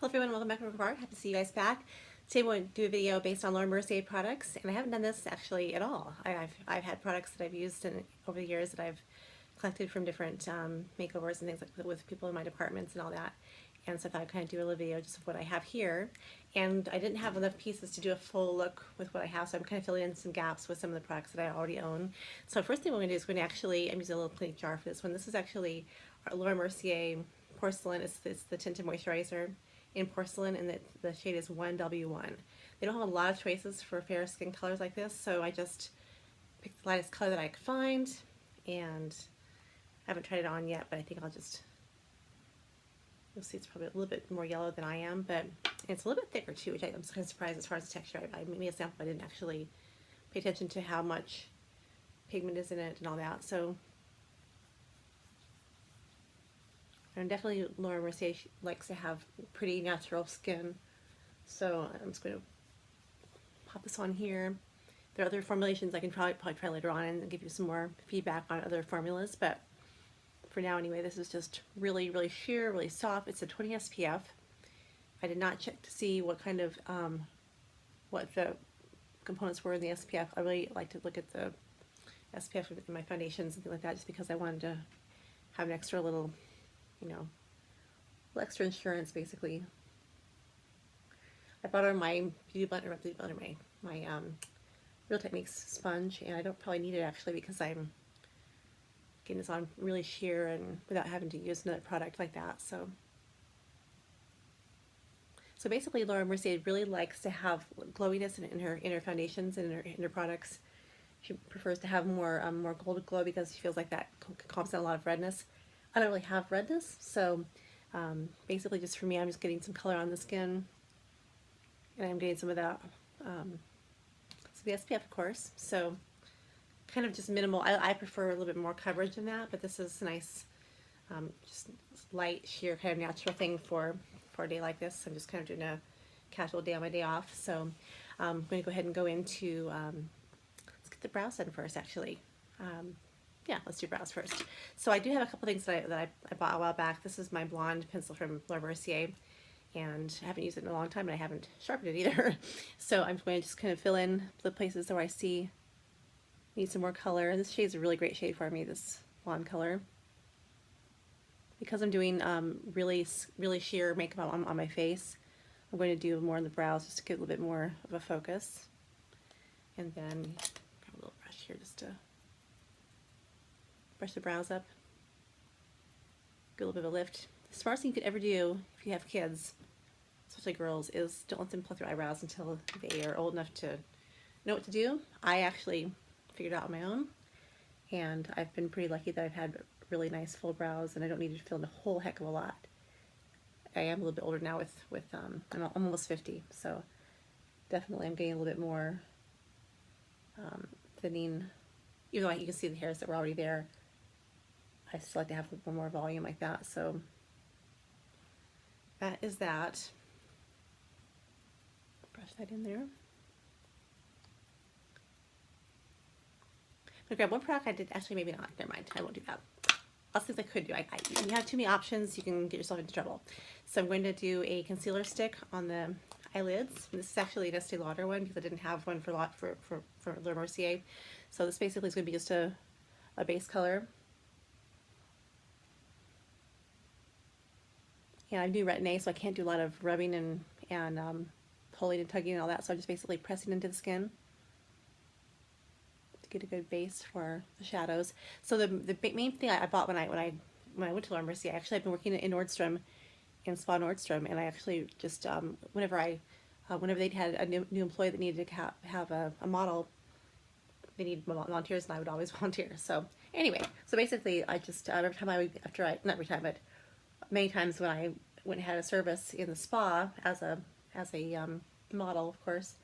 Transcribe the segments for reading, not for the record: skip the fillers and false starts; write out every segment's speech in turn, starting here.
Hello everyone, welcome back to Happy to see you guys back. Today we're going to do a video based on Lauder Mercier products, and I haven't done this actually at all. I've had products that I've used over the years that I've collected from different makeovers and things like that with people in my departments and all that. And so I thought I'd kind of do a little video just of what I have here. And I didn't have enough pieces to do a full look with what I have, so I'm kind of filling in some gaps with some of the products that I already own. So first thing we're going to do is we're going to actually, I'm using a little clinic jar for this one. This is actually our Lauder Mercier Porcelain. It's the tinted moisturizer in porcelain, and the shade is 1W1. They don't have a lot of choices for fair skin colors like this, so I just picked the lightest color that I could find, and I haven't tried it on yet, but I think I'll just, you'll see it's probably a little bit more yellow than I am, but it's a little bit thicker too, which I'm kind of surprised as far as the texture. I made a sample, I didn't actually pay attention to how much pigment is in it and all that, so and definitely Lauder Mercier likes to have pretty natural skin, so I'm just going to pop this on here. There are other formulations I can probably try later on and give you some more feedback on other formulas, but for now anyway, this is just really sheer, really soft. It's a 20 SPF. I did not check to see what kind of what the components were in the SPF. I really like to look at the SPF in my foundations and things like that, just because I wanted to have an extra little, you know, extra insurance basically. I bought her my beauty blender, my Real Techniques sponge, and I don't probably need it actually because I'm getting this on really sheer and without having to use another product like that. So basically Lauder Mercier really likes to have glowiness in her foundations and in her products. She prefers to have more gold glow because she feels like that calms down a lot of redness. I don't really have redness, so basically just for me, I'm just getting some color on the skin, and I'm getting some of that, so the SPF of course, so kind of just minimal. I prefer a little bit more coverage than that, but this is nice, just light, sheer, kind of natural thing for a day like this. I'm just kind of doing a casual day on my day off, so I'm going to go ahead and go into, let's get the brows done first actually. Yeah, let's do brows first. So I do have a couple things that I bought a while back. This is my blonde pencil from Lauder Mercier, and I haven't used it in a long time, and I haven't sharpened it either. So I'm going to just kind of fill in the places where I see need some more color. This shade is a really great shade for me, this blonde color. Because I'm doing really sheer makeup on my face, I'm going to do more on the brows just to get a little bit more of a focus. And then grab a little brush here just to brush the brows up, get a little bit of a lift. The smartest thing you could ever do if you have kids, especially girls, is don't let them pluck their eyebrows until they are old enough to know what to do. I actually figured it out on my own, and I've been pretty lucky that I've had really nice full brows, and I don't need to fill in a whole heck of a lot. I am a little bit older now with I'm almost 50, so definitely I'm getting a little bit more thinning, even though you can see the hairs that were already there. I still like to have a little more volume like that, so that is that. Brush that in there. I'm gonna grab one product I did, actually maybe not, never mind, I won't do that. Lots of things I could do. You have too many options, you can get yourself into trouble. So I'm going to do a concealer stick on the eyelids. This is actually an Estee Lauder one because I didn't have one for Lauder Mercier. So this basically is going to be just a base color. And I'm doing Retin-A, so I can't do a lot of rubbing and pulling and tugging and all that, so I'm just basically pressing into the skin to get a good base for the shadows. So the main thing I bought when I went to Lauder Mercier, actually I've been working in Nordstrom, in Spa Nordstrom, and I actually just, whenever they'd had a new employee that needed to have a model, they needed volunteers, and I would always volunteer. So anyway, so basically I just, every time not every time, but many times when I went and had a service in the spa as a model, of course,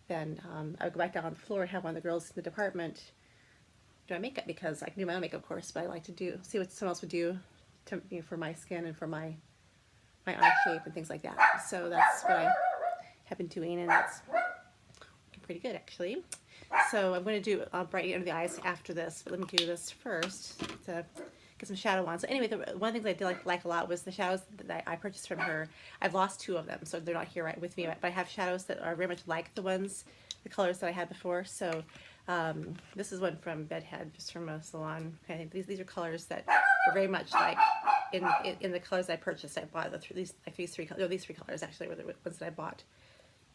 then I would go back down on the floor and have one of the girls in the department do my makeup, because I can do my own makeup, of course, but I like to see what someone else would do to, you know, for my skin and for my eye shape and things like that. So that's what I have been doing, and that's looking pretty good actually. So I'm going to do brightening under the eyes after this, but let me do this first to get some shadow on. So anyway, one of the things I did like a lot was the shadows that I purchased from her. I've lost 2 of them, so they're not here right with me, but I have shadows that are very much like the colors that I had before. So this is one from Bed Head, just from a salon. I think these are colors that are very much like in the colors I purchased. I bought these 3 colors actually were the ones that I bought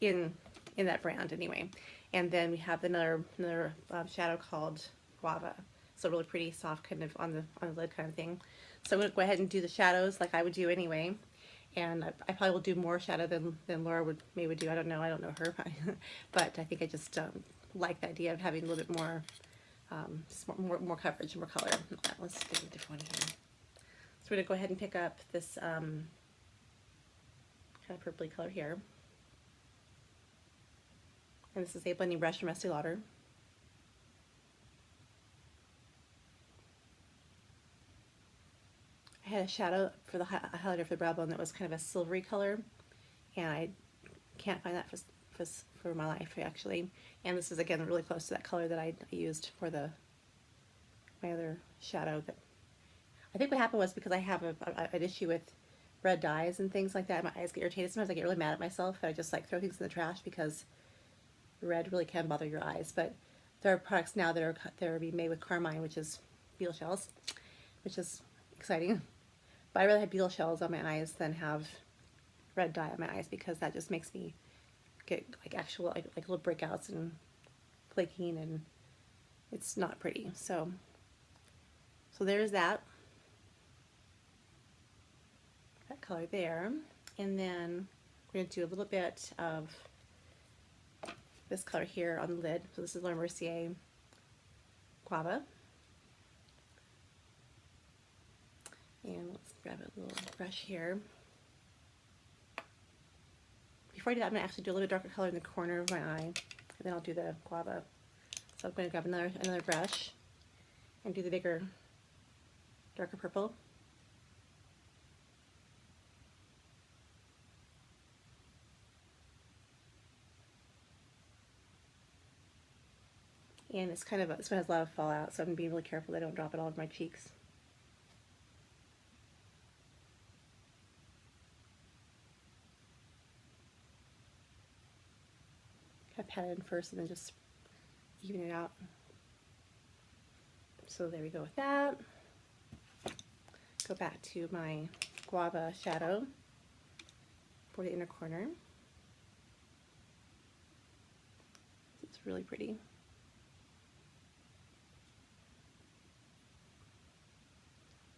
in that brand anyway. And then we have another shadow called Guava. So really pretty soft kind of on the lid kind of thing. So I'm going to go ahead and do the shadows like I would do anyway. And I probably will do more shadow than Laura would do. I don't know her. But I think I just like the idea of having a little bit more more coverage, more color. Let's do a different one here. So we're going to go ahead and pick up this kind of purpley color here. And this is a blending brush from Estée Lauder. I had a shadow for the highlighter for the brow bone that was kind of a silvery color, and I can't find that for my life actually. And this is again really close to that color that I used for my other shadow. That I think what happened was because I have an issue with red dyes and things like that. My eyes get irritated. Sometimes I get really mad at myself, and I just like throw things in the trash because red really can bother your eyes. But there are products now that are being made with carmine, which is beetle shells, which is exciting. But I rather have beetle shells on my eyes than have red dye on my eyes, because that just makes me get like actual like little breakouts and flaking, and it's not pretty. So there's that color there. And then we're going to do a little bit of this color here on the lid. So this is Laura Mercier Guava. And let's grab a little brush here. Before I do that, I'm going to actually do a little bit darker color in the corner of my eye, and then I'll do the Guava. So I'm going to grab another brush and do the bigger, darker purple. And this one has a lot of fallout, so I'm being really careful that I don't drop it all over my cheeks. Kind of pat it in first and then just even it out. So there we go with that. Go back to my Guava shadow for the inner corner. It's really pretty.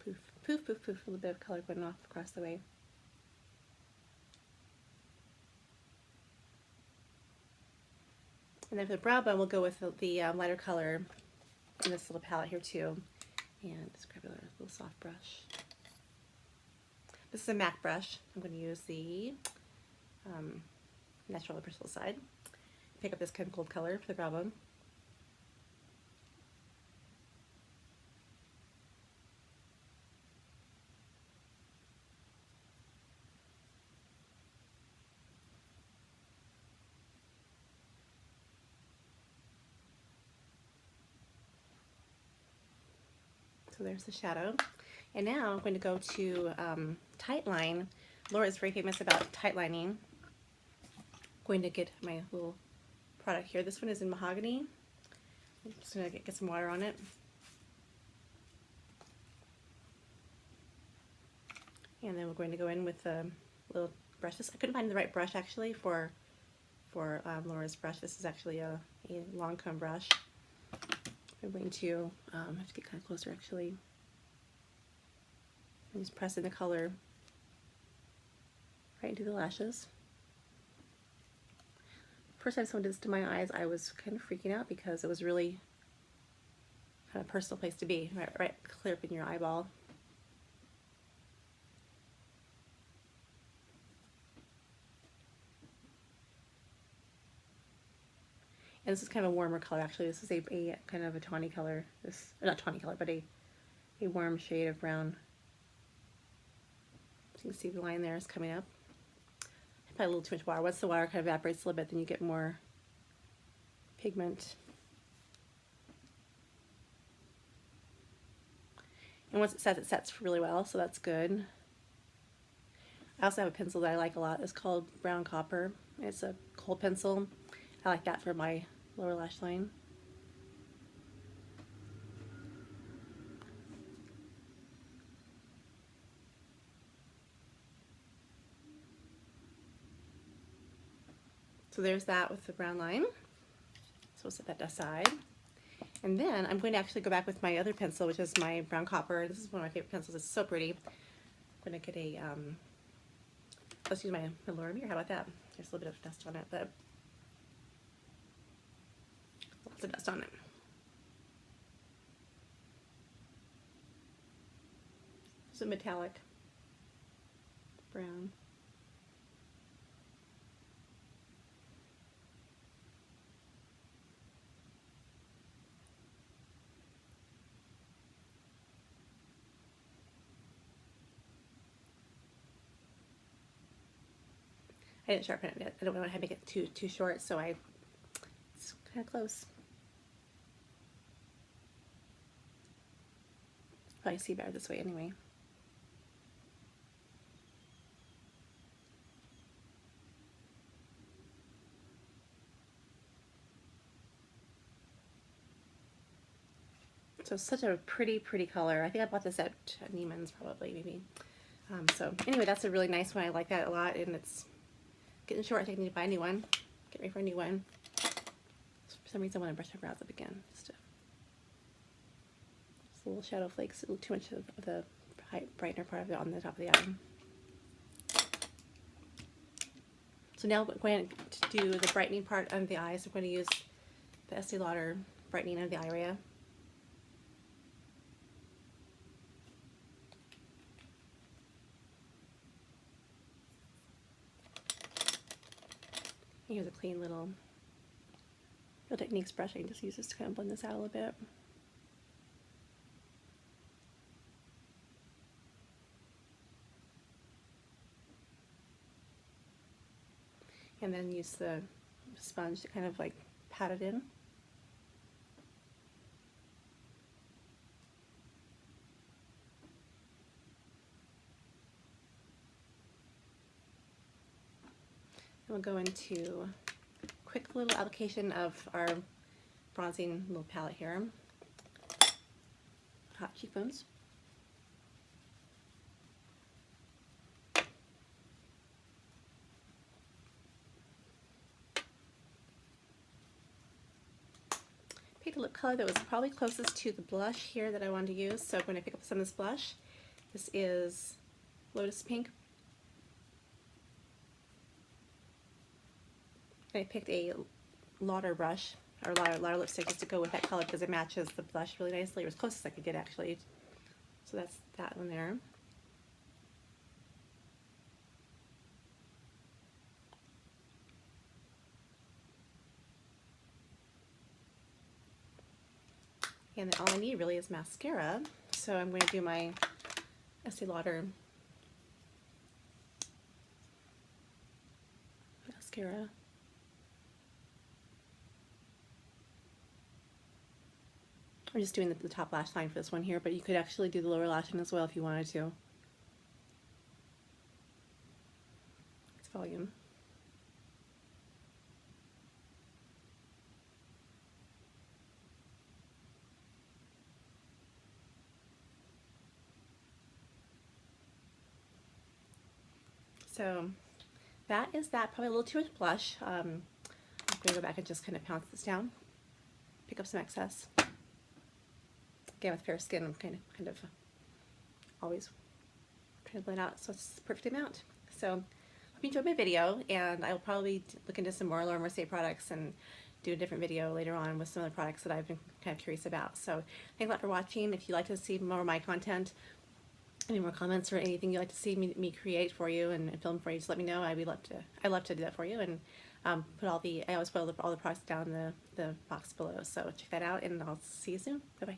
Poof, poof, poof, poof, a little bit of color going off across the way. And then for the brow bone, we'll go with the lighter color in this little palette here too. And just grab a little soft brush. This is a MAC brush. I'm going to use the Natural Bristol side. Pick up this kind of gold color for the brow bone. So there's the shadow. And now I'm going to go to Tightline. Laura is very famous about tightlining. I'm going to get my little product here. This one is in Mahogany. I'm just going to get some water on it. And then we're going to go in with a little brush. I couldn't find the right brush actually for Laura's brush. This is actually a long comb brush. I'm going to have to get kind of closer actually. And just press in the color right into the lashes. First time someone did this to my eyes, I was kind of freaking out because it was really kind of a personal place to be, right clear up in your eyeball. And this is kind of a warmer color actually. This is a kind of a tawny color. This, not tawny color, but a warm shade of brown. So you can see the line there is coming up. I put a little too much water. Once the water kind of evaporates a little bit, then you get more pigment. And once it sets really well, so that's good. I also have a pencil that I like a lot. It's called Brown Copper. It's a Kohl pencil. I like that for my lower lash line. So there's that with the brown line. So we'll set that aside. And then I'm going to actually go back with my other pencil, which is my Brown Copper. This is one of my favorite pencils. It's so pretty. I'm going to get a, let's use my Lauder mirror. How about that? There's a little bit of dust on it, but lots of dust on it. It's a metallic brown. I didn't sharpen it yet. I don't want to make it too short, so it's kind of close. Probably see better this way anyway. So such a pretty color. I think I bought this at Neiman's probably, maybe. So anyway, that's a really nice one. I like that a lot, and it's getting short. I think I need to buy a new one. Get ready for a new one. For some reason I want to brush my brows up again. Just little shadow flakes, a little too much of the brightener part of it on the top of the eye. So now I'm going to do the brightening part of the eyes. I'm going to use the Estee Lauder brightening of the eye area. Here's a clean little Real Techniques brush. I can just use this to kind of blend this out a little bit. And then use the sponge to kind of like pat it in. We'll go into a quick little application of our bronzing little palette here. Hot cheekbones. Picked a lip color that was probably closest to the blush here that I wanted to use, so I'm going to pick up some of this blush. This is Lotus Pink. I picked a Lauder brush, or Lauder lipstick, just to go with that color because it matches the blush really nicely. It was closest I could get, actually. So that's that one there. And then all I need really is mascara. So I'm going to do my Estee Lauder mascara. I'm just doing the top lash line for this one here, but you could actually do the lower lash line as well if you wanted to. It's volume. So that is that. Probably a little too much blush. I'm going to go back and just kind of pounce this down, pick up some excess. Again, with fair skin, I'm kind of always trying to blend out so it's the perfect amount. So hope you enjoyed my video, and I'll probably look into some more Laura Mercier products and do a different video later on with some of the products that I've been kind of curious about. So thanks a lot for watching. If you'd like to see more of my content, any more comments or anything you'd like to see me create for you and film for you, just let me know. I'd love to do that for you, and I always put all the products down in the box below. So check that out, and I'll see you soon. Bye bye.